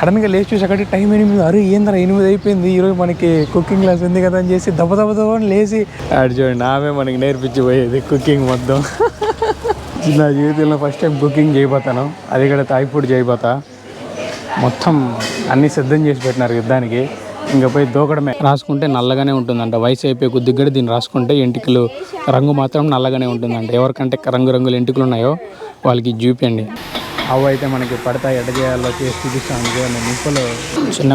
సడన్గా లేచి చూసేకటి టైం 8. అరే ఏంద్రా 8 అయిపోయింది, ఈరోజు మనకి కుకింగ్ క్లాస్ ఉంది కదా అని చేసి దెబ్బ లేచి ఆడు చూడండి, ఆమె మనకి నేర్పించిపోయేది కుకింగ్ మొత్తం. నా జీవితంలో ఫస్ట్ టైం కుకింగ్ చేయబోతాను, అది కూడా థాయ్ ఫుడ్ చేయబోతా. మొత్తం అన్నీ సిద్ధం చేసి పెట్టినారు యుద్ధానికి, ఇంకా పోయి దూకడమే. రాసుకుంటే నల్లగానే ఉంటుందంట, వయసు అయిపోయి కొద్దిగా కూడా దీన్ని రాసుకుంటే ఎంటికలు రంగు మాత్రం నల్లగానే ఉంటుందంట. ఎవరికంటే రంగురంగులు ఎంటికలు ఉన్నాయో వాళ్ళకి చూపించండి. అవి అయితే మనకి పడతాయి, ఎట్ట చేయాలో చేసి చూపిస్తాను. ముక్కలు చిన్న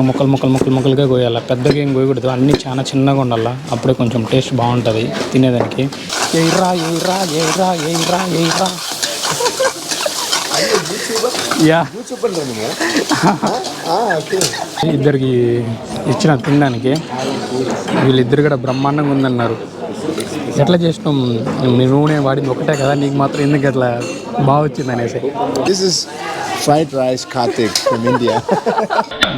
ముక్కలుగా కోయాలి, పెద్దగా ఏం కోయకూడదు, అన్నీ చాలా చిన్నగా ఉండాలి, అప్పుడే కొంచెం టేస్ట్ బాగుంటుంది తినేదానికి. ఎయిరా ఇద్దరికి ఇచ్చిన తినడానికి, వీళ్ళిద్దరు కూడా బ్రహ్మాండంగా ఉందన్నారు. ఎట్లా చేసినాం, మీ నూనె వాడింది ఒకటే కదా, నీకు మాత్రం ఎందుకు అట్లా బాగా వచ్చింది అనేసి. This is fried rice Karthik from India.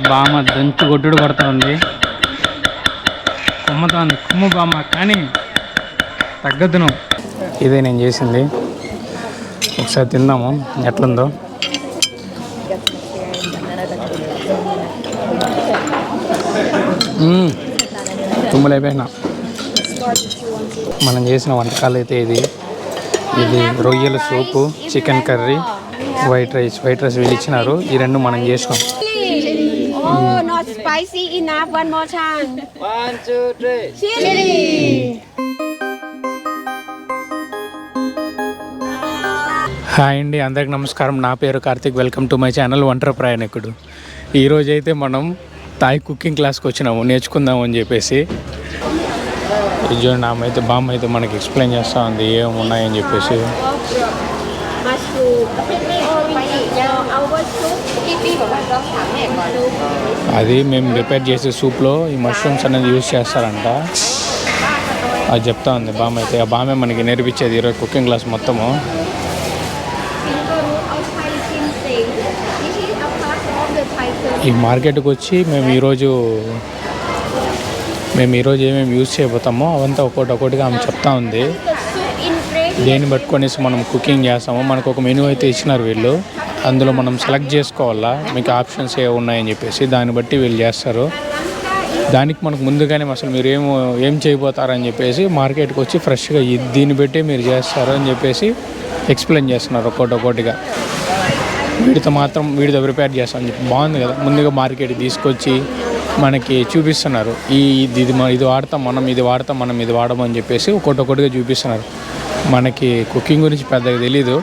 బామ్మ దంచు కొట్టుడు కొడతా ఉంది, కొమ్ము బామ్మ, కానీ తగ్గదును. ఇదే నేను చేసింది, ఒకసారి తిందాము ఎట్లుందో. తుమ్ములైపోయినా. మనం చేసిన వంటకాలు అయితే ఇది రొయ్యల సూపు, చికెన్ కర్రీ, వైట్ రైస్ వీళ్ళు ఇచ్చినారు. ఈ రెండు మనం చేసినాం. హాయ్ అండి, అందరికి నమస్కారం. నా పేరు Karthik, welcome to my channel ఒంటరి ప్రయాణికుడు. ఈరోజైతే మనం థాయ్ కుకింగ్ క్లాస్కి వచ్చినాము, నేర్చుకుందాము అని చెప్పేసి. చూడండి, ఆమె అయితే బామ్మ అయితే మనకి ఎక్స్ప్లెయిన్ చేస్తూ ఉంది ఏమి ఉన్నాయని చెప్పేసి. అది మేము ప్రిపేర్ చేసే సూప్లో ఈ మష్రూమ్స్ అనేది యూజ్ చేస్తారంట, అది చెప్తా ఉంది బామ్మ అయితే. ఆ బామ్మే మనకి నేర్పించేది ఈరోజు కుకింగ్ క్లాస్ మొత్తము. ఈ మార్కెట్కి వచ్చి మేము ఈరోజు ఏమేమి యూజ్ చేయబోతామో అవంతా ఒక్కొక్కటిగా ఆమె చెప్తా ఉంది. దేన్ని పట్టుకొనేసి మనం కుకింగ్ చేస్తామో మనకు ఒక మెనూ అయితే ఇచ్చినారు వీళ్ళు, అందులో మనం సెలెక్ట్ చేసుకోవాలా మీకు ఆప్షన్స్ ఏ ఉన్నాయని చెప్పేసి, దాన్ని బట్టి వీళ్ళు చేస్తారు. దానికి మనకు ముందుగానే అసలు మీరు ఏం చేయబోతారని చెప్పేసి మార్కెట్కి వచ్చి ఫ్రెష్గా దీన్ని బట్టి మీరు చేస్తారు అని చెప్పేసి ఎక్స్ప్లెయిన్ చేస్తున్నారు ఒక్కొక్కటిగా. వీడితో ప్రిపేర్ చేస్తామని చెప్పి బాగుంది కదా. ముందుగా మార్కెట్కి తీసుకొచ్చి మనకి చూపిస్తున్నారు, ఇది వాడతాం మనం, ఇది వాడమని చెప్పేసి ఒక్కొక్కటిగా చూపిస్తున్నారు. మనకి కుకింగ్ గురించి పెద్దగా తెలీదు,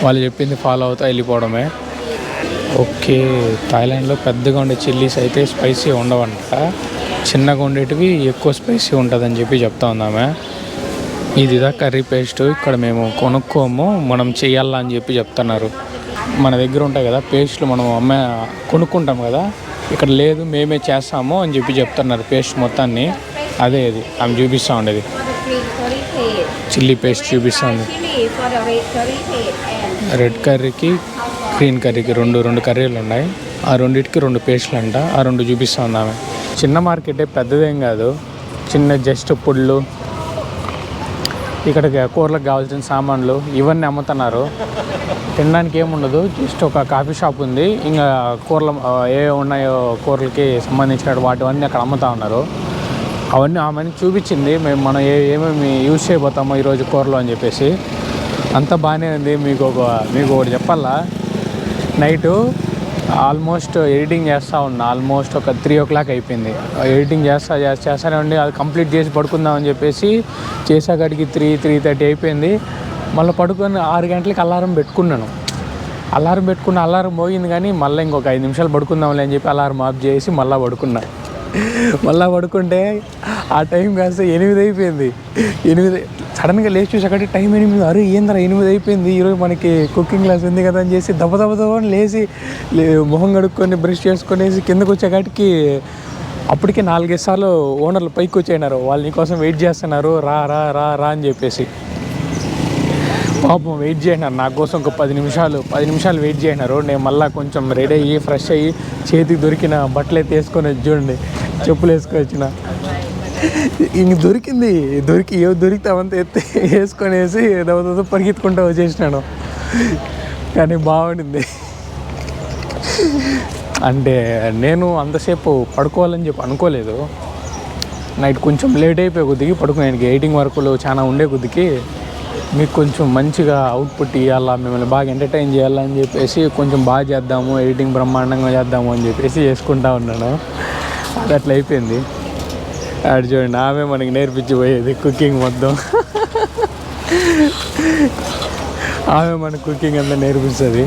వాళ్ళు చెప్పింది ఫాలో అవుతా వెళ్ళిపోవడమే. ఓకే, థాయిలాండ్లో పెద్దగా ఉండే చిల్లీస్ అయితే స్పైసీ ఉండవంట, చిన్నగా ఉండేటివి ఎక్కువ స్పైసీ ఉంటుందని చెప్పి చెప్తా ఉందామే. ఇదిదా కర్రీ పేస్ట్, ఇక్కడ మేము కొనుక్కోము, మనం చేయాలా అని చెప్పి చెప్తున్నారు. మన దగ్గర ఉంటాయి కదా పేస్ట్లు, మనం కొనుక్కుంటాం కదా, ఇక్కడ లేదు మేమే చేస్తాము అని చెప్పి చెప్తున్నారు పేస్ట్ మొత్తాన్ని. అదే ఇది ఆమె చూపిస్తూ ఉండేది, చిల్లీ పేస్ట్ చూపిస్తూ ఉంది. రెడ్ కర్రీకి గ్రీన్ కర్రీకి రెండు కర్రీలు ఉన్నాయి, ఆ రెండింటికి 2 పేస్ట్లు అంట, ఆ 2 చూపిస్తూ ఉంది ఆమె. చిన్న మార్కెటే, పెద్దదేం కాదు, చిన్న జస్ట్ పుళ్ళు, ఇక్కడ కూరలకు కావాల్సిన సామాన్లు ఇవన్నీ అమ్ముతున్నారు. తినడానికి ఏముండదు, జస్ట్ ఒక కాఫీ షాప్ ఉంది, ఇంకా కూరలు ఏ ఉన్నాయో కూరలకి సంబంధించిన వాటివన్నీ అక్కడ అమ్ముతూ ఉన్నారు. అవన్నీ ఆమెను చూపించింది, మనం ఏమేమి యూజ్ చేయబోతామో ఈరోజు కూరలో అని చెప్పేసి. అంతా బాగానే ఉంది. మీకు ఒకటి చెప్పాలా, నైటు ఆల్మోస్ట్ ఎడిటింగ్ చేస్తూ ఉన్నా, ఆల్మోస్ట్ ఒక 3 o'clock అయిపోయింది. ఎడిటింగ్ చేస్తానే ఉండి అది కంప్లీట్ చేసి పడుకుందామని చెప్పేసి చేసేకాడికి 3:30 అయిపోయింది. మళ్ళీ పడుకొని 6 గంటలకి అలారం పెట్టుకున్నాను. అలారం మోగింది, కానీ మళ్ళీ ఇంకొక 5 నిమిషాలు పడుకుందాంలే అని చెప్పి అలారం ఆఫ్ చేసి మళ్ళీ పడుకుంటే ఆ టైం కాస్త 8 అయిపోయింది. సడన్గా లేచి చూసేకటి టైం 8. అరే ఏంద్రా 8 అయిపోయింది, ఈరోజు మనకి కుకింగ్ క్లాస్ ఉంది కదా అని చేసి దెబ్బ లేచి మొహం కడుక్కొని బ్రష్ చేసుకునేసి కిందకు వచ్చేకాటికి అప్పటికే 4-5 సార్లు ఓనర్లు పైకి వచ్చేయినారు, వాళ్ళు నీకోసం వెయిట్ చేస్తున్నారు, రా రా రా రా అని చెప్పేసి. పాపం వెయిట్ చేసినారు నా కోసం ఒక 10 నిమిషాలు వెయిట్ చేసినారు. నేను మళ్ళీ కొంచెం రెడీ అయ్యి ఫ్రెష్ అయ్యి చేతికి దొరికిన బట్టలు అయితే వేసుకొని చూడండి, చెప్పులు వేసుకొచ్చిన. ఇంక దొరికితే అవంతా వేసుకొనేసి పరిగెత్తుకుంటూ వచ్చేసినాను. కానీ బాగుండింది. అంటే నేను అంతసేపు పడుకోవాలని చెప్పి అనుకోలేదు. నైట్ కొంచెం లేట్ అయిపోయి కొద్దికి పడుకునేకి ఎడిటింగ్ వర్కులు చాలా ఉండే కొద్దికి మీకు కొంచెం మంచిగా అవుట్పుట్ ఇవ్వాలా, మిమ్మల్ని బాగా ఎంటర్టైన్ చేయాలని చెప్పేసి కొంచెం బాగా చేద్దాము, ఎడిటింగ్ బ్రహ్మాండంగా చేద్దాము అని చెప్పేసి చేసుకుంటా ఉన్నాను. అది అట్లా అయిపోయింది. అది చూడండి, ఆమె మనకి నేర్పించిపోయేది కుకింగ్ మొత్తం. ఆమె మనకు కుకింగ్ అంతా నేర్పిస్తుంది,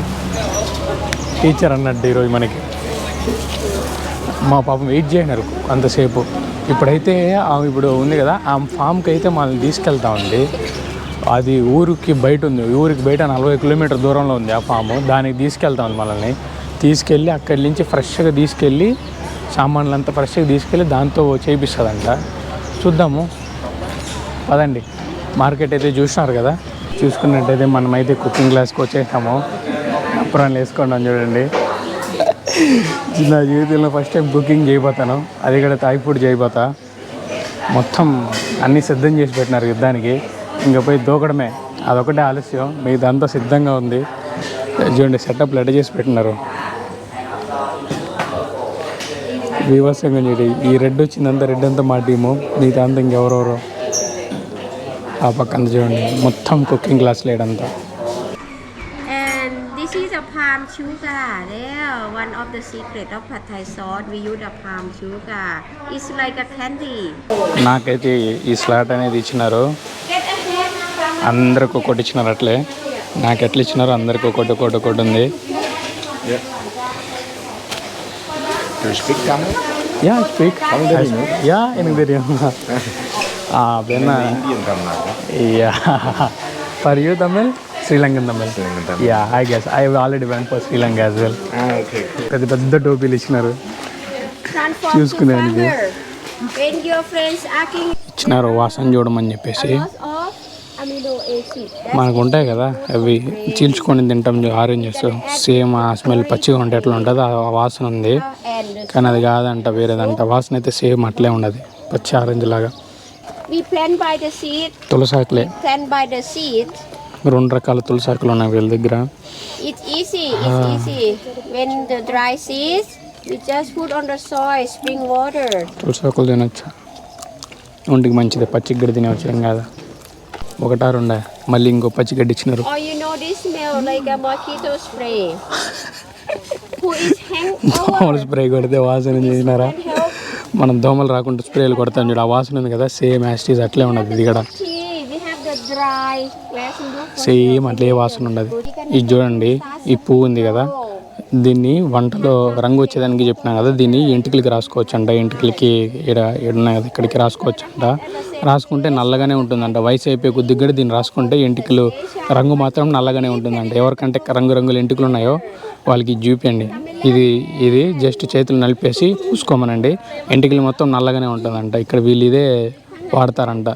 టీచర్ అన్నట్టు ఈరోజు మనకి. మా పాపం వెయిట్ చేయనారు అంతసేపు. ఇప్పుడైతే ఆమె ఇప్పుడు ఉంది కదా, ఆ ఫామ్కి అయితే మనల్ని తీసుకెళ్తా ఉంది. అది ఊరికి బయట ఉంది, ఊరికి బయట 40 కిలోమీటర్ దూరంలో ఉంది ఆ ఫాము. దానికి తీసుకెళ్తా ఉంది మనల్ని. తీసుకెళ్ళి అక్కడి నుంచి ఫ్రెష్గా తీసుకెళ్ళి సామాన్లు అంతా ఫ్రెష్గా తీసుకెళ్ళి దాంతో చేయిస్తుందంట. చూద్దాము పదండి. మార్కెట్ అయితే చూసినారు కదా, చూసుకున్నట్టయితే మనమైతే కుకింగ్ క్లాస్కి వచ్చేసాము. అప్పురం వేసుకున్నాం చూడండి. నా జీవితంలో ఫస్ట్ టైం కుకింగ్ చేయబోతాను, అది కూడా థాయ్ ఫుడ్ చేయబోతా. మొత్తం అన్నీ సిద్ధం చేసి పెట్టినారు యుద్ధానికి, ఇంకా పోయి దూకడమే, అదొకటే ఆలస్యం. మిగతా అంతా సిద్ధంగా ఉంది. చూడండి సెటప్ రెడీ చేసి పెట్టినారు. వివసంగా చూడండి, ఈ రెడ్ వచ్చిందంతా, రెడ్ అంతా మా టీము, మిగతా అంతా ఇంకెవరెవరో. ఆ పక్కన చూడండి మొత్తం కుకింగ్ క్లాస్ లేడంతా. This is a palm sugar. There, one of the secret of Pad Thai sauce. We use a palm sugar. It's like a candy. నాకైతే ఈ స్లాట్ అనేది ఇచ్చినారు, అందరికి ఒకటి ఇచ్చినారు. అట్లే నాకు ఎట్లా ఇచ్చినారు, అందరికి ఒకటి ఉంది. Do you speak Tamil? Yeah speak yeah எனக்கு தெரியும். அப்படின்னா Indian Tamil. Yeah for you Tamil, Sri Lankan Tamil. Sri Lankan yeah I guess I already went for Sri Lanka as well. Okay. పెద్ద పెద్ద టోపీలు ఇచ్చినారు, Transform to చూసుకునేది. farmer. When your friends asking ఇచ్చినారు వాసన చూడమని చెప్పేసి. lots of amino acid. మనకు ఉంటాయి కదా అవి చీల్చుకొని తింటాం ఆరెంజెస్, సేమ్ ఆ స్మెల్ పచ్చిగా ఉంటే ఎట్లా ఉంటుంది ఆ వాసన ఉంది. And కానీ అది కాదంట, వేరేదంట. వాసన అయితే సేమ్ అట్లే ఉండదు, పచ్చి ఆరెంజ్ లాగా. we plant by the seed. తులసాకులే, Plant by the seed. 2 రకాల తులసాకులు ఉన్నాయి వీళ్ళ దగ్గర. It's easy. It's easy. When the dry seeds, we just put on the soil, spring water. తులసాకులు తినొచ్చు, ఒంటికి మంచిది. పచ్చిగడ్డి తినవచ్చు, ఏం కాదు. 1-2 మళ్ళీ ఇంకో పచ్చిగడ్డి ఇచ్చినారు. Or you know this smell like a mosquito spray. Who is దోమల hangover? స్ప్రే కొడితే వాసన చేసినారా? And help. మనం దోమలు రాకుండా స్ప్రేలు కొడతాం చూడు, ఆ వాసన ఉంది కదా, సేమ్ యాస్టీస్ అట్లే ఉండదు ఇది కూడా. Tea, we have the dry. Let's look for same అట్లే వాసన ఉండదు. ఇది చూడండి, ఈ పువ్వు ఉంది కదా, దీన్ని వంటలో రంగు వచ్చేదానికి చెప్పినా కదా, దీన్ని ఎంటికలకి రాసుకోవచ్చు అంట. ఎంటికలకి ఉన్నాయి కదా, ఇక్కడికి రాసుకోవచ్చు అంట. రాసుకుంటే నల్లగానే ఉంటుందంట. వయసు అయిపోయి కొద్దిగా కూడా దీన్ని రాసుకుంటే ఎంటికలు రంగు మాత్రం నల్లగానే ఉంటుందంట. ఎవరికంటే రంగురంగుల ఎంటికలు ఉన్నాయో వాళ్ళకి చూపించండి. ఇది జస్ట్ చేతులు నలిపేసి పూసుకోమనండి, ఎంటికలు మొత్తం నల్లగానే ఉంటుందంట. ఇక్కడ వీళ్ళు ఇదే వాడతారంట.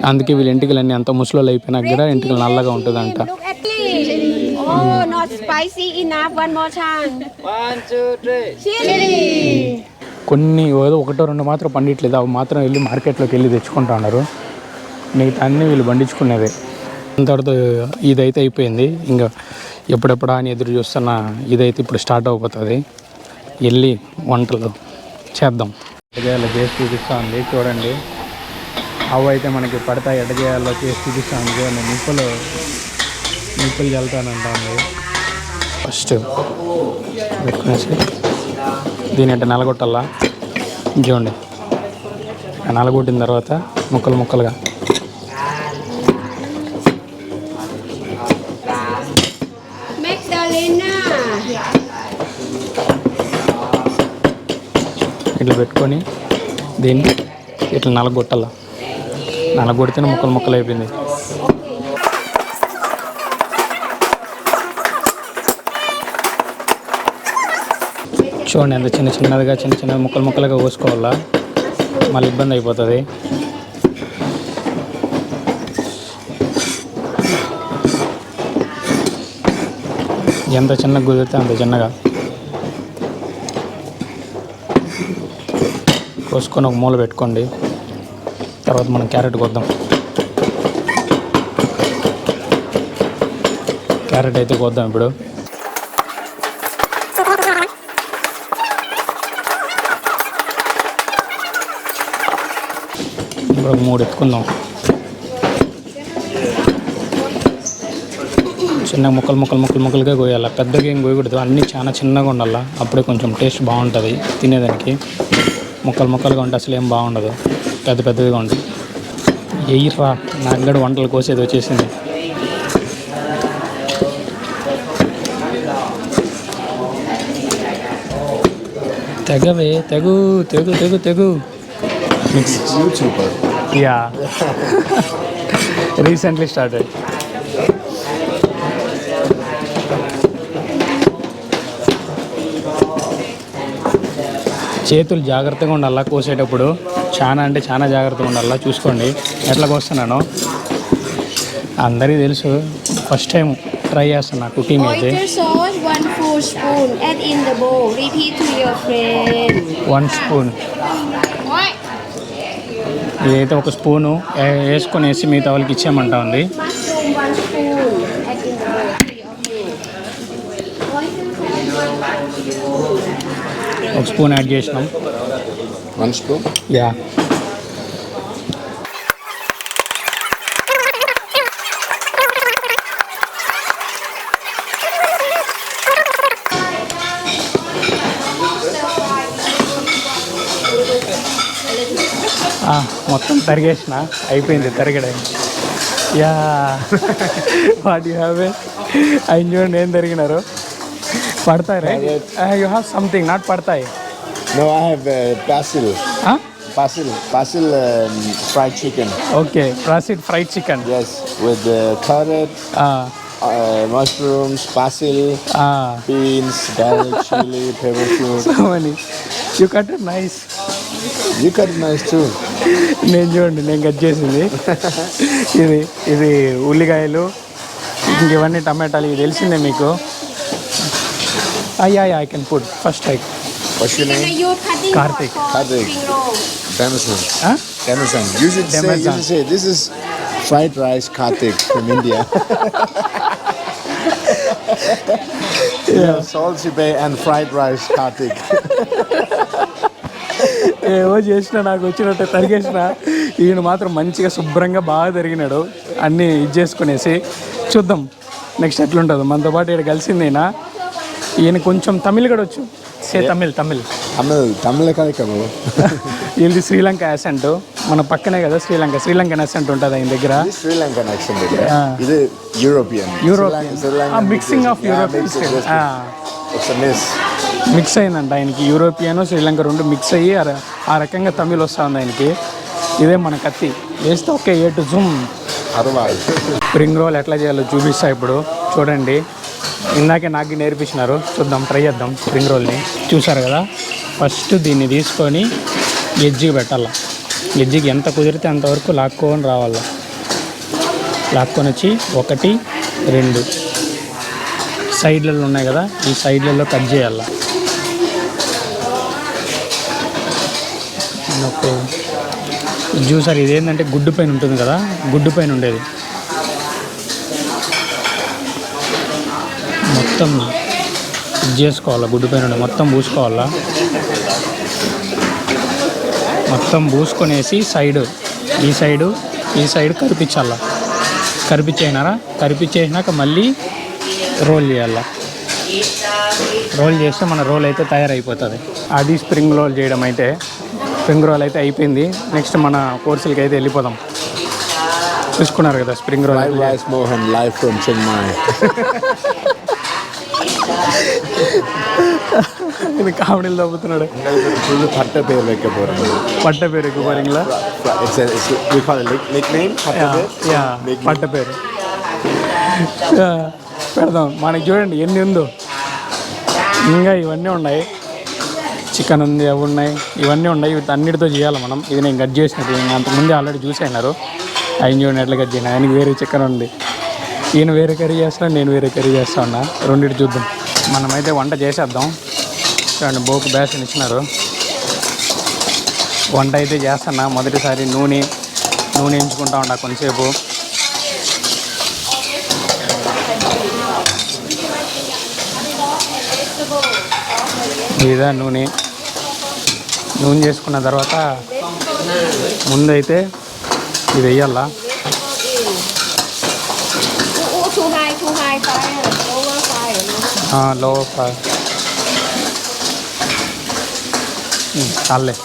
అందుకే వీళ్ళ ఎంటికలన్నీ అంత ముసలోళ్ళు అయిపోయినాక కూడా ఎంటికలు నల్లగా ఉంటుందంట. Look at me. Oh, not spicy enough. One more time. 1, 2, 3. Chili. కొన్ని ఏదో 1-2 మాత్రం పండిట్లేదు, అవి మాత్రం వెళ్ళి మార్కెట్లోకి వెళ్ళి తెచ్చుకుంటా ఉన్నారు. మిగతా అన్నీ వీళ్ళు పండించుకునేది. అంతవరకు ఇదైతే అయిపోయింది. ఇంకా ఎప్పుడెప్పుడా అని ఎదురు చూస్తున్న ఇదైతే ఇప్పుడు స్టార్ట్ అయిపోతుంది. వెళ్ళి వంటలు చేద్దాం. ఎడజేయాలో చేసి చూపిస్తూ ఉంది చూడండి. అవి అయితే మనకి పడతాయి, ఎడజేయాలో చేసి చూపిస్తూ ఉంది చూడండి. నిప్పులు చల్లుతానంటా ఉంది. ఫస్ట్ పెట్టుకునేసి దీని అంటే నలగొట్టాలా చూడండి. నలగొట్టిన తర్వాత ముక్కలుగా Magdalena. ఇట్లా పెట్టుకొని దీన్ని ఇట్లా నలగొట్టాలా. నలగొడితేనే ముక్కలు అయిపోయింది. చూడండి ఎంత చిన్నగా ముక్కలుగా కోసుకోవాలా, మళ్ళీ ఇబ్బంది అయిపోతుంది. ఎంత చిన్నగా కుదిరితే అంత చిన్నగా కోసుకొని ఒక మూల పెట్టుకోండి. తర్వాత మనం క్యారెట్ కొద్దాం. క్యారెట్ అయితే కొద్దాం ఇప్పుడు. ఇప్పుడు 3 ఎత్తుకుందాం. చిన్న ముక్కలుగా కోయాలి, పెద్దగా ఏం కోయకూడదు. అన్నీ చాలా చిన్నగా ఉండాలి, అప్పుడే కొంచెం టేస్ట్ బాగుంటుంది తినేదానికి. ముక్కలుగా ఉంటే అసలు ఏం బాగుండదు, పెద్దగా ఉంటుంది. ఎయ్యిరా, నాకు కూడా వంటలు కోసేది వచ్చేసింది. తెగవే తెగు YouTuber. Yeah recently started. చేతులు జాగ్రత్తగా ఉండాలా కోసేటప్పుడు, చాలా జాగ్రత్తగా ఉండాలా. చూసుకోండి ఎట్లా కోస్తున్నాను, అందరికీ తెలుసు. ఫస్ట్ టైం ట్రై చేస్తున్నా కుకింగ్ అయితే. Oyster sauce 1 full spoon. Add in the bowl. Repeat to your friend. 1 spoon, ఇదైతే 1 స్పూను వేసుకొని మిగతా వాళ్ళకి ఇచ్చేయమంటా ఉంది. Mushroom 1 spoon. Add in the bowl. 3 of you. Oyster sauce 1 spoon add చేసినాం. 1 spoon. యా మొత్తం తరిగేసిన, అయిపోయింది తరిగడం. యా వాట్ యూ హ్యావ్ ఆయన చూడండి ఏం తరిగినారు. పడతాయి right, you have something not పడతాయి. No, I have basil. Basil fried chicken. Okay, ప్రాసిడ్ fried chicken. Yes, with carrot, mushrooms, basil, beans, garlic, chili, pepper fruit. So money you cut it nice. You cut it nice too. నేను చూడండి నేను cut చేసింది ఇది ఉల్లికాయలు, ఇంక ఇవన్నీ టమాటాలు, ఇది తెలిసిందే మీకు. Yeah I can put first I. What's your name? Karthik. Karthik. Damson. Damson. You should say this is fried rice Karthik from India. Yeah, salty bay and fried rice Karthik. ఏవో చేసిన నాకు వచ్చినట్టు తరిగేసిన. ఈయన మాత్రం మంచిగా శుభ్రంగా బాగా తరిగినాడు, అన్నీ ఇది చేసుకునేసి. చూద్దాం నెక్స్ట్ ఎట్లుంటుందో. మనతో పాటు ఇక్కడ కలిసిందేనా, ఈయన కొంచెం తమిళ్ కూడా వచ్చు. సే తమిళ్ కార్యక్రమం. వీళ్ళది శ్రీలంక యాసెంట్, మన పక్కనే కదా శ్రీలంకన్ యాసెంట్ ఉంటుంది ఆయన దగ్గర. శ్రీలంకన్ యాసెంట్ ఇది European mixing of European mix అయిందంట ఆయనకి. యూరోపియన్ శ్రీలంక 2 మిక్స్ అయ్యి ఆ రకంగా తమిళ్ వస్తుంది ఆయనకి. ఇదే మన కత్తి వేస్తే okay A to Zoom. Spring roll ఎట్లా చేయాలో చూపిస్తా ఇప్పుడు చూడండి. ఇందాకే నాకు నేర్పించినారు, చూద్దాం ట్రై చేద్దాం. స్ప్రింగ్ రోల్ని చూసారు కదా, ఫస్ట్ దీన్ని తీసుకొని ఎడ్జికి పెట్టాలి. ఎడ్జికి ఎంత కుదిరితే అంతవరకు లాక్కొని రావాలి. లాక్కొని వచ్చి 1 2 సైడ్లలో ఉన్నాయి కదా, ఈ సైడ్లలో కట్ చేయాలి. ఓకే చూసారు, ఇదేంటంటే గుడ్డు పైన ఉంటుంది కదా, గుడ్డు పైన ఉండేది మొత్తం ఇది చేసుకోవాలా. గుడ్డు పైన ఉండే మొత్తం పూసుకోవాలా. మొత్తం పూసుకొనేసి ఈ సైడ్ కరిపించాలా. కరిపించేసినాక మళ్ళీ రోల్ చేయాలా. రోల్ చేస్తే మన రోల్ అయితే తయారైపోతుంది. అది స్ప్రింగ్ రోల్ చేయడం అయితే. స్ప్రింగ్ రోల్ అయితే అయిపోయింది. నెక్స్ట్ మన కోర్సులకి అయితే వెళ్ళిపోదాం. చూసుకున్నారు కదా spring roll. Mohan live from Chennai. ఇది కామెడీలు తప్పుతున్నాడు. పట్ట పేరు ఎక్కుపోరింగ్లా పట్ట పేరు పెడదాం. మనకి చూడండి ఎన్ని ఉందో. ఇంకా ఇవన్నీ ఉన్నాయి, చికెన్ ఉంది, అవి ఉన్నాయి, ఇవన్నీ ఉన్నాయి. ఇవి అన్నిటితో చేయాలి మనం. ఇది నేను కట్ చేసినట్టు అంతకుముందే ఆల్రెడీ చూసైనారు. ఆయన చూడండి ఎట్లా కట్ చేయను. ఆయనకి వేరే చికెన్ ఉంది, ఈయన వేరే కర్రీ చేస్తున్నాడు, నేను వేరే కర్రీ చేస్తా ఉన్నా. రెండింటి చూద్దాం. మనమైతే వంట చేసేద్దాం. చూడండి బోకు బేసన్ ఇచ్చినారు. వంట అయితే చేస్తున్నా. మొదటిసారి నూనె ఎంచుకుంటా ఉన్నా కొంచెంసేపు. ఇదా నూనె చేసుకున్న తర్వాత ముందైతే ఇది వేయాలా? Too high fire, lower fire. లో ఫ్రై. చాలే.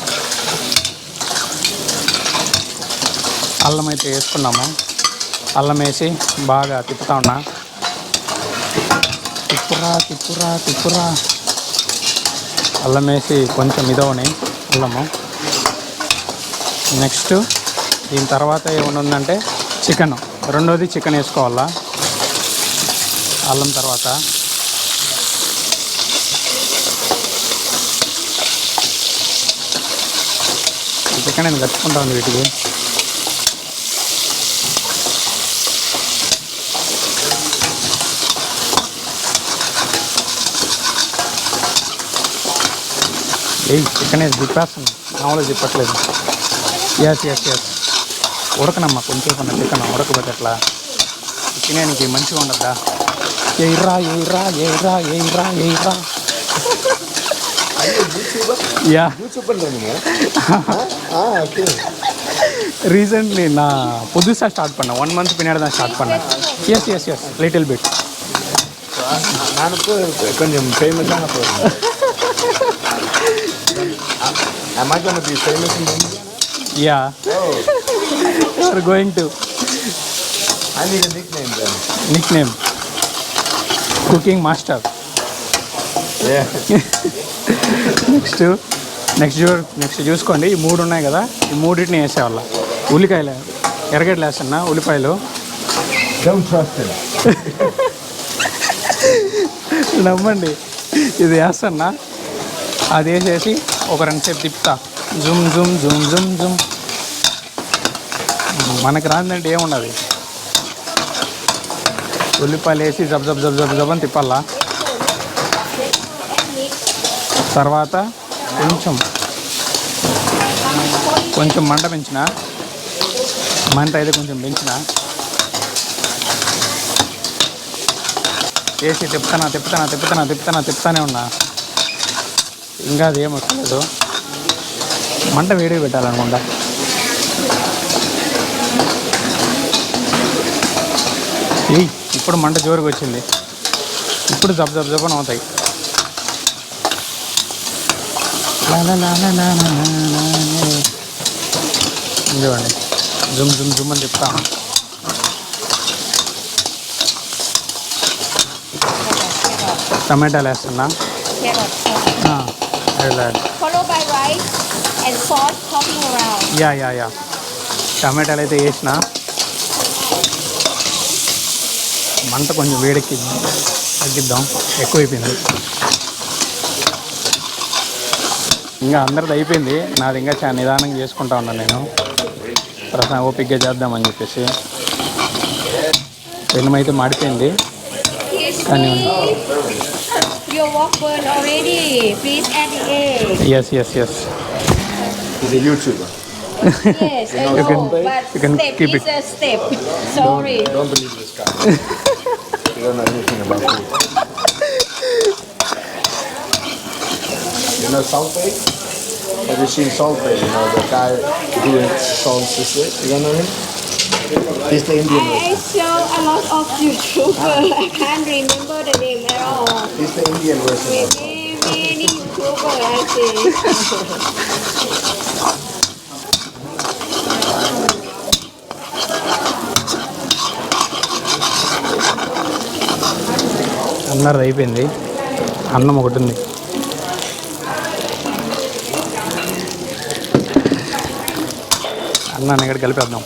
అల్లం అయితే వేసుకున్నాము. అల్లం వేసి బాగా తిప్పుతా ఉన్నా. తిప్పురా. అల్లం వేసి కొంచెం ఇదవని అల్లము. నెక్స్ట్ దీని తర్వాత ఏముందంటే చికెన్. రెండోది చికెన్ వేసుకోవాలా అల్లం తర్వాత. చికెన్ నేను గచ్చుకుంటాను వీటికి. చికెన్ వేసి తిప్పేస్తాను, మామూలుగా తిప్పట్లేదు. ఎస్ ఉడకనమ్మా కొంచెం కొన్న చికెన్ ఉడకపోతే ఎట్లా తినేనికి మంచిగా ఉండద్దా? ఎయిరా యా. ரீசெண்ட்லி நான் புதுசாக ஸ்டார்ட் பண்ணேன். 1 month பின்னாடி தான் ஸ்டார்ட் பண்ணேன். As little bit. நான் இப்போ கொஞ்சம் ஃபேமஸான போகிறேன். Am I going to be famous in India? Yeah. Oh. You are going to. I need a nickname then. Nickname. Cooking master. Yeah. Next చూసుకోండి. ఈ 3 ఉన్నాయి కదా, ఈ 3టిని వేసేవాళ్ళ. ఉల్లికాయలు ఎర్రగడ్డలు వేస్తున్నా, ఉల్లిపాయలు. Don't trust him. నమ్మండి. ఇది వేస్తున్నా, అది వేసేసి ఒక 2 సేపు తిప్పుతా. జుమ్. మనకు రాదంటే ఏమున్నది. ఉల్లిపాయలు వేసి జబ్ అని తిప్పాలా. తర్వాత కొంచెం మంట పెంచిన, అయితే కొంచెం పెంచిన వేసి తిప్పుతానే ఉన్నా. ఇంకా అది ఏం వస్తలేదు. మంట వేడిగా పెట్టాలనుకుంటా. ఇప్పుడు మంట జోరుగా వచ్చింది. ఇప్పుడు జబ్ అని అవుతాయి. చూడండి, జుమ్ అని చెప్తా. టమాటాలు వేస్తున్నా. Followed by rice and sauce topping around. Yeah టమాటాలు అయితే వేసిన. మంట కొంచెం వేడికి తగ్గిద్దాం, ఎక్కువైపోయింది. ఇంకా అందరిది అయిపోయింది, నాది ఇంకా చాలా నిదానంగా చేసుకుంటా ఉన్నాను నేను. ప్రస్తుతం ఓపిక్గా చేద్దామని చెప్పేసి. పెనం అయితే మాడిపోయింది కానీ Your wok burn already. Please add the egg. yes He's a YouTuber. Yes, I know, but you can step keep is a step. Sorry. Don't believe this guy. You don't know anything about food. You know Salt Bay? Have you seen Salt Bay? You know the guy who salts this way? You don't know him? He's the Indian I version. saw a lot of YouTubers. I can't remember the name at all. He's the Indian version. Many YouTubers I see. అన్నది అయిపోయింది. అన్నం ఒకటి ఉంది. అన్నాన్ని ఇక్కడ కలిపేద్దాం.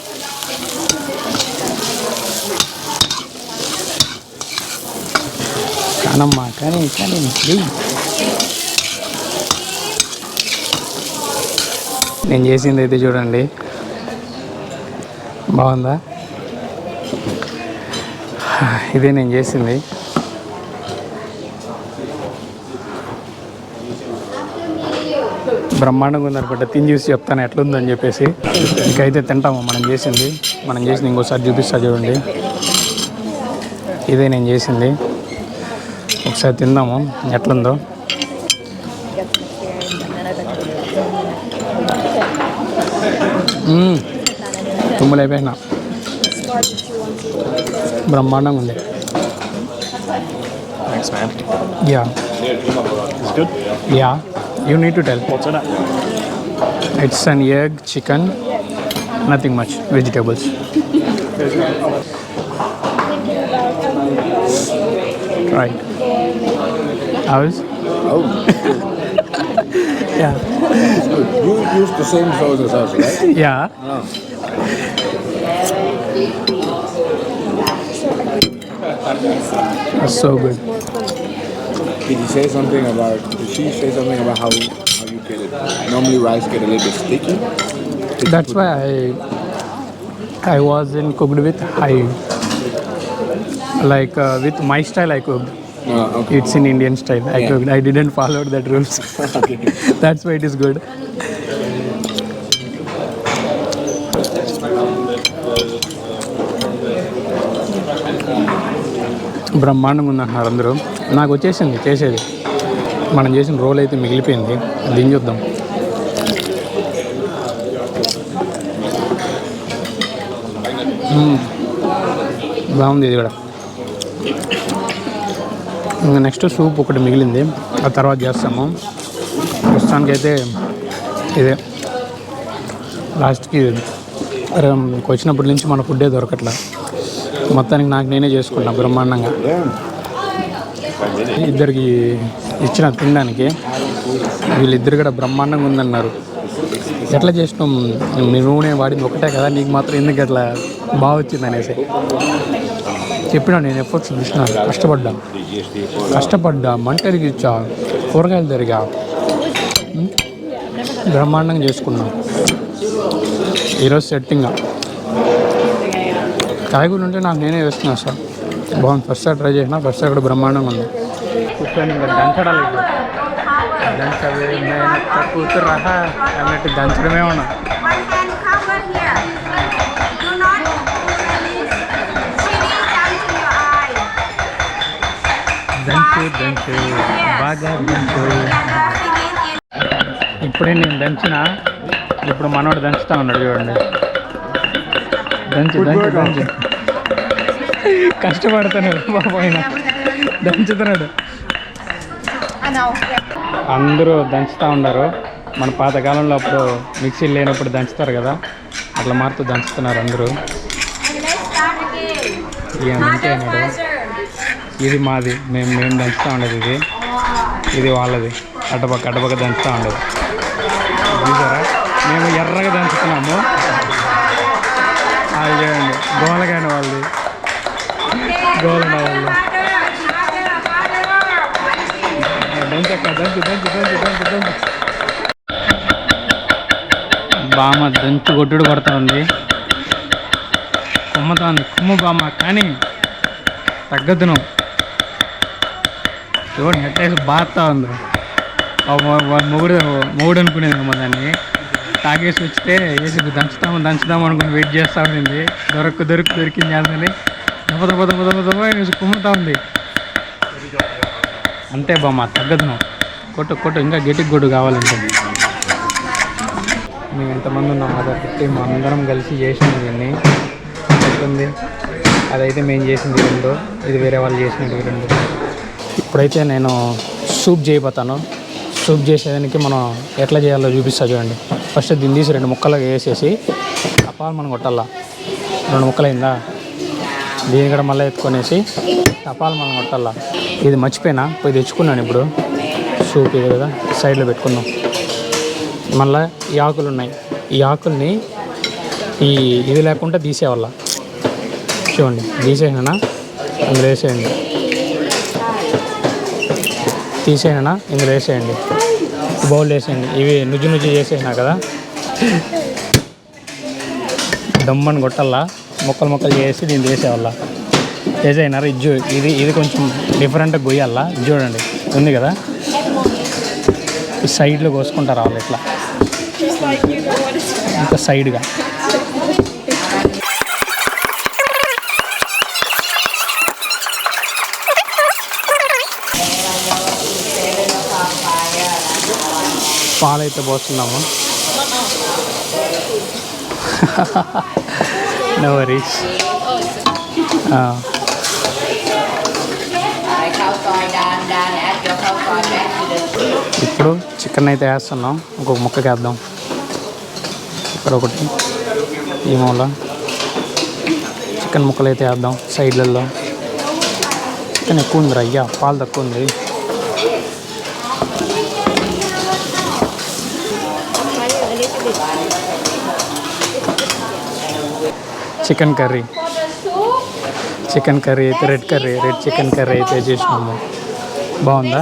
కానమ్మా కానీ నేను చేసింది అయితే చూడండి, బాగుందా? ఇదే నేను చేసింది. బ్రహ్మాండంగా ఉందనుకుంటా. తిని చూసి చెప్తాను ఎట్లుందని చెప్పేసి. ఇంకైతే తింటాము. మనం చేసింది ఇంకోసారి చూపిస్తా చూడండి. ఇదే నేను చేసింది. ఒకసారి తిందాము ఎట్లుందో. తుమ్ములు అయిపోయినా బ్రహ్మాండంగా ఉంది. Thanks, man. Yeah It's good. Yeah you need to tell. What's in it? It's an egg, chicken, nothing much, vegetables. Right. How is? Oh, Yeah. you use the same sauce as us, right? Yeah. Oh. That's so good. Did you say something about? Did she say something about how you get it? Normally, rice get a little bit sticky. That's why I wasn't cooked with high. Like with my style, I cooked. Okay. It's in Indian style. I Yeah. cooked. I didn't follow that rules. Okay. That's why it is good. బ్రహ్మాండంగా ఉందంటున్నారు అందరూ. నాకు వచ్చేసింది చేసేది. మనం చేసిన role అయితే మిగిలిపోయింది. దీన్ని చూద్దాం. బాగుంది ఇది కూడా. ఇంకా నెక్స్ట్ సూప్ ఒకటి మిగిలింది, ఆ తర్వాత చేస్తాము. ప్రస్తుతానికైతే ఇదే లాస్ట్కి వచ్చినప్పటి నుంచి మన ఫుడ్డే దొరకట్లా. మొత్తానికి నాకు నేనే చేసుకున్నా బ్రహ్మాండంగా. ఇద్దరికి ఇచ్చిన తినడానికి. వీళ్ళిద్దరు కూడా బ్రహ్మాండంగా ఉందన్నారు. ఎట్లా చేసినాం, మీ నూనె వాడింది ఒకటే కదా, నీకు మాత్రం ఎందుకు అట్లా బాగా వచ్చింది అనేసి చెప్పినా. నేను ఎఫర్ట్స్ చూసిన, కష్టపడ్డా మంటరికి ఇచ్చా, కూరగాయలు తరిగా, బ్రహ్మాండంగా చేసుకున్నాం ఈరోజు సెట్టింగ్. కాయగూరలు ఉంటే నాకు నేనే వేస్తున్నాను సార్. బాగుంది. ఫస్ట్ సార్ ట్రై చేసిన, ఫస్ట్ సార్ కూడా బ్రహ్మాండంగా ఉంది. కూర్చొని ఇంకా దంచడాలి. దంచవే నేను కూతురు రహా అన్నట్టు దంచడమే ఉన్నా. One hand cover here. Do not chili down to your eye. దంచు బాగా దంచు. ఇప్పుడే నేను దంచిన, ఇప్పుడు మనోడు దంచుతా ఉన్నాడు చూడండి. దంచు దంచు దంచు. కష్టపడుతున్నాడు బాబోయిన, దంచుతున్నాడు. అందరూ దంచుతూ ఉన్నారు. మన పాతకాలంలో అప్పుడు మిక్సీలు లేనప్పుడు దంచుతారు కదా, అట్లా మారుతూ దంచుతున్నారు అందరూ. ఏమంటే అన్నాడు, ఇది మాది, మేము దంచుతూ ఉండేది, ఇది వాళ్ళది. అటపక్క దంచుతూ ఉండేది. చూసారా, మేము ఎర్రగా దంచుతున్నాము. అది చూడండి, గోలగాని వాళ్ళది, గోలన వాళ్ళు. బామ్మ దంచు కొట్టుడు కొడతా ఉంది, కుమ్మతా ఉంది. కుమ్మ బామ్మ, కానీ తగ్గదును. చూడండి ఎట్టేసి బాగుతా ఉంది. మొగుడు అనుకునేది అమ్మ, దాన్ని తాగేసి వచ్చితే వేసి దంచుదాము అనుకుని వెయిట్ చేస్తూ ఉండింది. దొరికింది అందుకని దెబ్బ కుమ్ముతా ఉంది. అంతే బామ్మ, తగ్గదును. కొట్టు ఇంకా గట్టికి కొట్టు కావాలంటే. మేము ఎంతమంది ఉన్నాం కదా, మా అందరం కలిసి చేసింది దీన్ని. ఎట్లుంది, అదైతే మేము చేసింది 2, ఇది వేరే వాళ్ళు చేసినవి 2. ఇప్పుడైతే నేను సూప్ చేయబోతాను. సూప్ చేసేదానికి మనం ఎట్లా చేయాలో చూపిస్తా చూడండి. ఫస్ట్ దీన్ని తీసి 2 ముక్కలుగా వేసేసి తపాలు మనం కొట్టాలా. 2 ముక్కలు అయిందా, దీన్ని కూడా మళ్ళీ ఎత్తుకొనేసి తపాలు మనం కొట్టాలా. ఇది మర్చిపోయినా, పోయి తెచ్చుకున్నాను. ఇప్పుడు సూప్ ఇది కదా, సైడ్లో పెట్టుకుందాం. మళ్ళీ ఈ ఆకులు ఉన్నాయి, ఈ ఆకుల్ని ఇది లేకుండా తీసేవాళ్ళ. చూడండి, తీసేసినా ఇందులో వేసేయండి, తీసేసినా ఇందులో వేసేయండి, బౌల్ వేసేయండి. ఇవి నుజ్జు చేసేసినా కదా, దమ్మని కొట్టల్లా, ముక్కలు చేసి దీన్ని వేసేవాళ్ళ. వేసేసినారు. ఇది కొంచెం డిఫరెంట్గా గొయ్యాల. చూడండి, ఉంది కదా, ఈ సైడ్లో కోసుకుంటారు వాళ్ళు ఇట్లా, ఇంకా సైడ్గా. పాలైతే పోస్తున్నాము. No worries. ఇప్పుడు చికెన్ అయితే వేస్తున్నాం. ఇంకొక ముక్కకి వేద్దాం. ఇక్కడ ఒకటి ఈ మూల చికెన్ ముక్కలు అయితే వేద్దాం. సైడ్లలో చికెన్ ఎక్కువ ఉంది. అయ్యా పాలు తక్కువ ఉంది. చికెన్ కర్రీ అయితే రెడ్ చికెన్ కర్రీ అయితే చేసినాము. బాగుందా?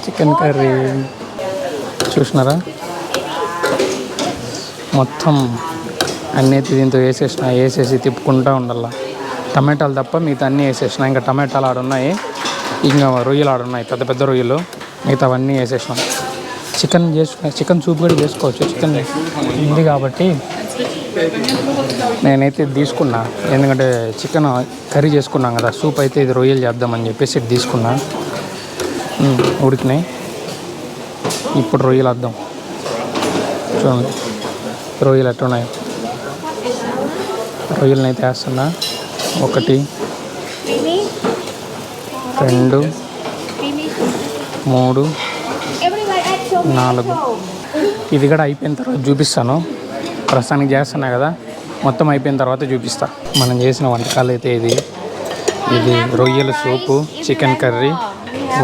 చికెన్ కర్రీ చూసినారా? మొత్తం అన్నీ దీంతో వేసేసి తిప్పుకుంటూ ఉండాల. టమాటాలు తప్ప మిగతా అన్నీ వేసేసిన. ఇంకా టమాటాలు ఆడున్నాయి, ఇంకా రొయ్యలు ఆడున్నాయి, పెద్ద పెద్ద రొయ్యలు. మిగతా అవన్నీ వేసేసినాం. చికెన్ సూప్ కూడా చేసుకోవచ్చు. చికెన్ ఉంది కాబట్టి నేనైతే తీసుకున్నా. ఎందుకంటే చికెన్ కర్రీ చేసుకున్నాం కదా, సూప్ అయితే ఇది రొయ్యలు చేద్దామని చెప్పేసి ఇది తీసుకున్నా. ఉడికినాయి. ఇప్పుడు రొయ్యలు వేద్దాం. చూడండి రొయ్యలు ఎట్టున్నాయి. రొయ్యలను అయితే వేస్తున్నా. 1 2 3 4. ఇది కూడా అయిపోయిన తర్వాత చూపిస్తాను. ప్రస్తుతానికి చేస్తున్నా కదా, మొత్తం అయిపోయిన తర్వాత చూపిస్తా. మనం చేసిన వంటకాలు అయితే ఇది రొయ్యల సూపు, చికెన్ కర్రీ,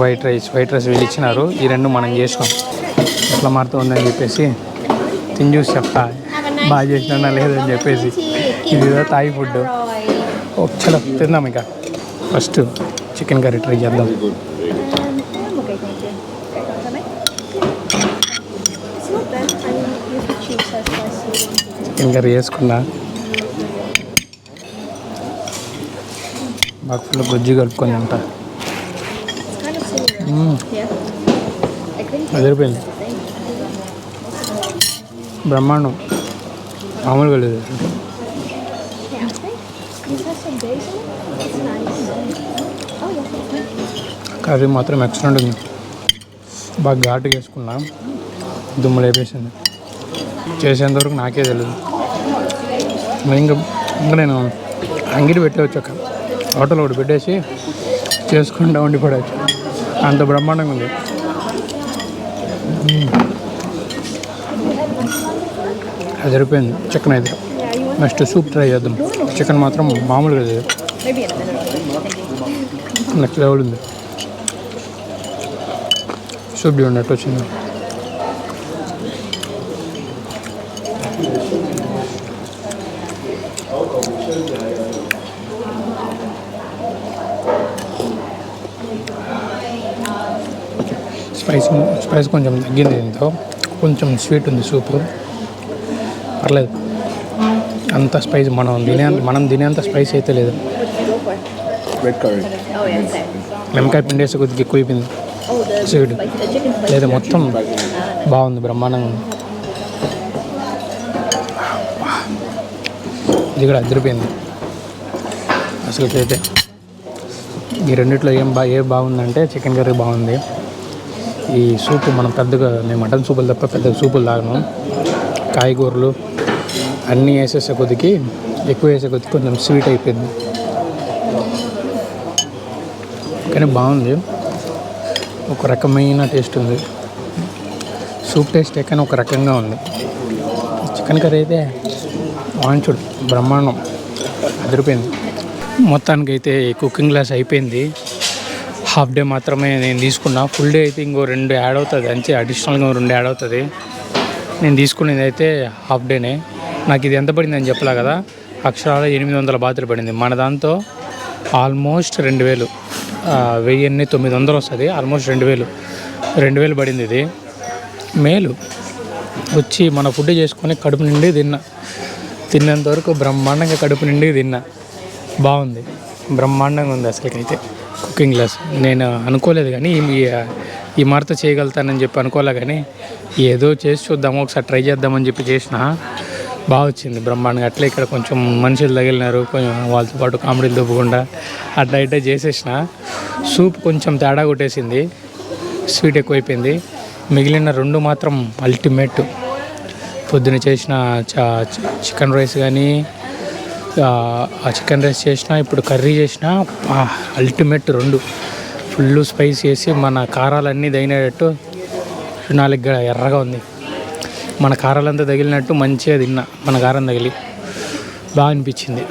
వైట్ రైస్ వీళ్ళు ఇచ్చినారు. ఈ 2 మనం చేసినాం. ఎట్లా మారుతుందని చెప్పేసి తిని చూసి చెప్తా బాగా చేసినా లేదని చెప్పేసి. ఇది థాయ్ ఫుడ్. చలో తిందాం. ఇక ఫస్ట్ చికెన్ కర్రీ ట్రై చేద్దాం. చికెన్ కర్రీ వేసుకున్నా. బాగా ఫుల్ గొజ్జు కలుపుకొని ఉంటా. అదిరిపోయింది. బ్రహ్మాండం. మామూలుగా లేదు. కర్రీ మాత్రం ఎక్సలెంట్ ఉంది. బాగా ఘాటుగా వేసుకున్నా. దుమ్ము లేపేసింది. చేసేంతవరకు నాకే తెలియదు. ఇంకా నేను అంగిడి పెట్టవచ్చు. ఒక హోటల్ ఒకటి పెట్టేసి చేసుకుంటా ఉండిపోవచ్చు. అంత బ్రహ్మాండంగా ఉంది. అది సరిపోయింది. చికెన్ అయితే నెక్స్ట్ సూప్ ట్రై చేద్దాం. చికెన్ మాత్రం మామూలుగా లేదు, నెక్స్ట్ లెవెల్ ఉంది. సూప్ చూడండి ఎట్లా వచ్చింది. స్పైస్ కొంచెం తగ్గింది. దీంతో కొంచెం స్వీట్ ఉంది సూపు. పర్లేదు, అంత స్పైస్ మనం తినేంత స్పైస్ అయితే లేదు. నిమ్మకాయ పిండేసి కొద్దిగా ఎక్కువ అయిపోయింది స్వీట్. లేదా మొత్తం బాగుంది, బ్రహ్మాండంగా ఉంది. ఇది కూడా అదిరిపోయింది అసలుకైతే. ఈ రెండిట్లో ఏ బాగుందంటే చికెన్ కర్రీ బాగుంది. ఈ సూపు మనం నేను మటన్ సూపులు తప్ప పెద్ద సూపులు తాగను. కాయగూరలు అన్నీ వేసేసే కొద్దికి ఎక్కువ వేసే కొద్దికి కొంచెం స్వీట్ అయిపోయింది. కానీ బాగుంది, ఒక రకమైన టేస్ట్ ఉంది. సూప్ టేస్ట్ కానీ ఒక రకంగా ఉంది. చికెన్ కర్రీ అయితే వాంచుడు బ్రహ్మాండం, అదిరిపోయింది. మొత్తానికైతే కుకింగ్ క్లాస్ అయిపోయింది. హాఫ్ డే మాత్రమే నేను తీసుకున్నా. ఫుల్ డే అయితే ఇంకో 2 యాడ్ అవుతుంది, అంతే. అడిషనల్గా 2 యాడ్ అవుతుంది. నేను తీసుకునేది అయితే హాఫ్ డేనే. నాకు ఇది ఎంత పడిందని చెప్పలే కదా, అక్షరాల 800 బాతులు పడింది. మన దాంతో ఆల్మోస్ట్ 2000, 1900 వస్తుంది. ఆల్మోస్ట్ 2000 పడింది. ఇది మేలు. వచ్చి మన ఫుడ్ చేసుకొని కడుపు నిండి తిన్నంతవరకు బ్రహ్మాండంగా కడుపు నిండి తిన్నా. బాగుంది, బ్రహ్మాండంగా ఉంది అసలుకైతే కుకింగ్ క్లాస్. నేను అనుకోలేదు కానీ ఈ మార్త చేయగలుగుతానని చెప్పి అనుకోలే, కానీ ఏదో చేసి చూద్దాము, ఒకసారి ట్రై చేద్దామని చెప్పి చేసిన. బాగా వచ్చింది, బ్రహ్మాండంగా. అట్లే ఇక్కడ కొంచెం మనుషులు తగిలినారు, కొంచెం వాళ్ళతో పాటు కామెడీలు దొబ్బకుండా అట్లా ఇట్లా చేసేసిన. సూప్ కొంచెం తేడా కొట్టేసింది, స్వీట్ ఎక్కువైపోయింది. మిగిలిన 2 మాత్రం అల్టిమేట్. పొద్దున చేసిన చికెన్ రైస్ కానీ, ఆ చికెన్ రైస్ చేసిన, ఇప్పుడు కర్రీ చేసిన, అల్టిమేట్ 2. ఫుల్ స్పైస్ చేసి మన కారాలన్నీ తగినట్టు, నాలుగు ఎర్రగా ఉంది. మన కారాలంతా తగిలినట్టు మంచిగా తిన్నా, మన కారం తగిలి బాగా అనిపించింది.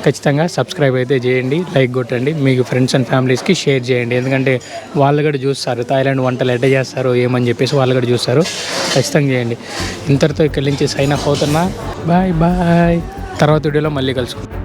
ఖచ్చితంగా సబ్స్క్రైబ్ అయితే చేయండి, లైక్ కొట్టండి, మీకు ఫ్రెండ్స్ అండ్ ఫ్యామిలీస్కి షేర్ చేయండి. ఎందుకంటే వాళ్ళు కూడా చూస్తారు థాయిలాండ్ వంటలు ఎట్లా చేస్తారు ఏమని చెప్పేసి వాళ్ళు కూడా చూస్తారు. ఖచ్చితంగా చేయండి. ఇంతటితో ఇక్కడి నుంచి సైన్ ఆఫ్ అవుతున్నా. Bye bye. తర్వాత వీడియోలో మళ్ళీ కలుసుకుంటాం.